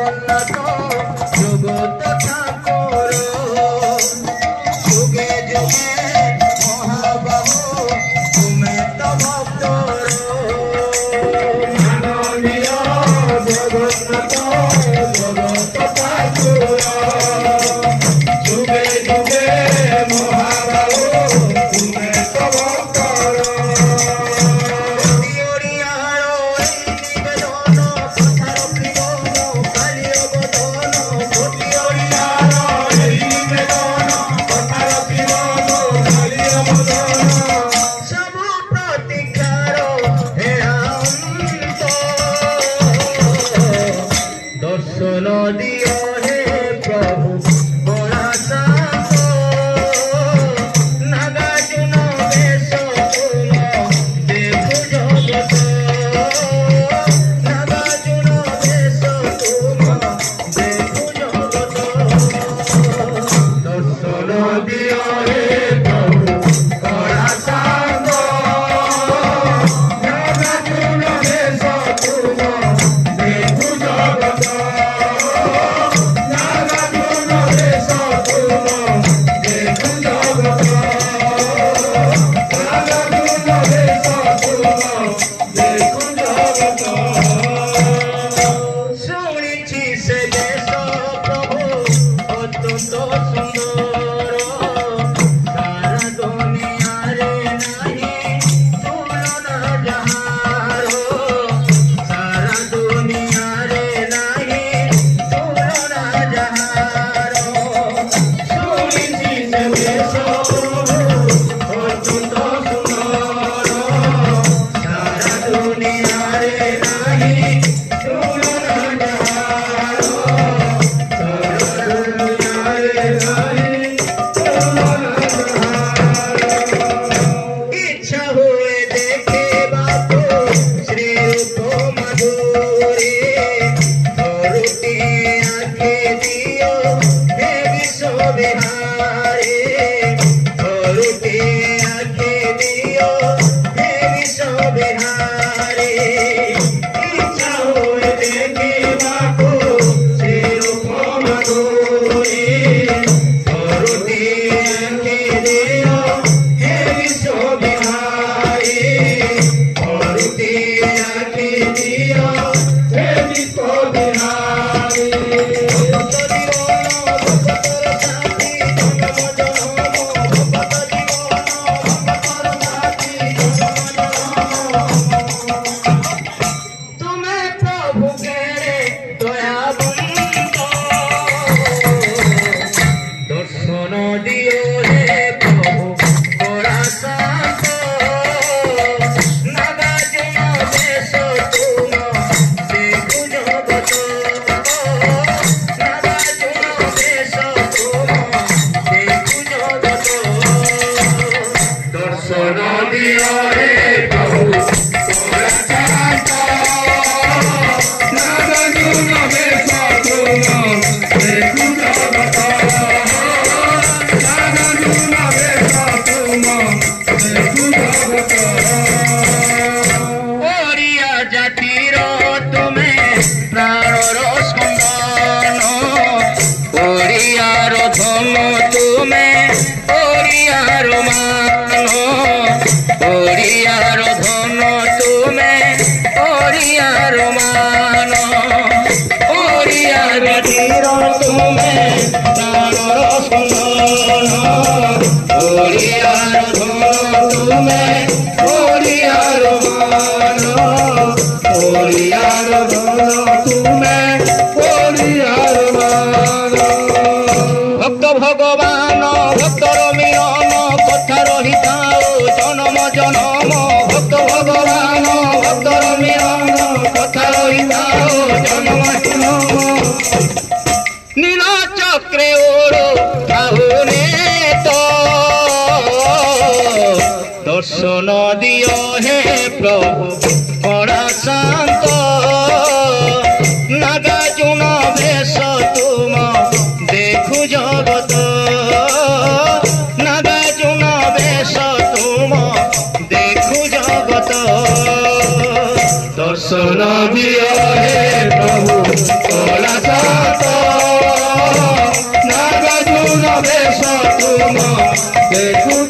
জগন্নাথ জগত ঠাকুর যুগে যুগে মহাবাহু তুমি তো ভক্তর মাননীয় জগন্নাথ জগত ঠাকুর যুগে যুগে মহাবাহু তুমি তো ভক্তর दियो हे प्रभु बड़ा शांत नागार्जुन बेश तुम देखु जगत नागार्जुन बेश तुम देखु जगत दर्शन दियो हे प्रभु बड़ा शांत नागार्जुन बेश तुम देखु जगत भगवान भक्तर मिलन कथा रही जन्म जन्म भक्त भगवान भक्तर मिलन कथा रही जन्म जन्म नील चक्रे ओढ़ो आहुने तो दर्शन दियो हे प्रभु बड़ा शांत नागार्जुन बेश तुम देखु जगत नागार्जुन बेश तुम देखु जगत दर्शन दियो दियो हे प्रभु कला शांत नागार्जुन बेश तुम देखु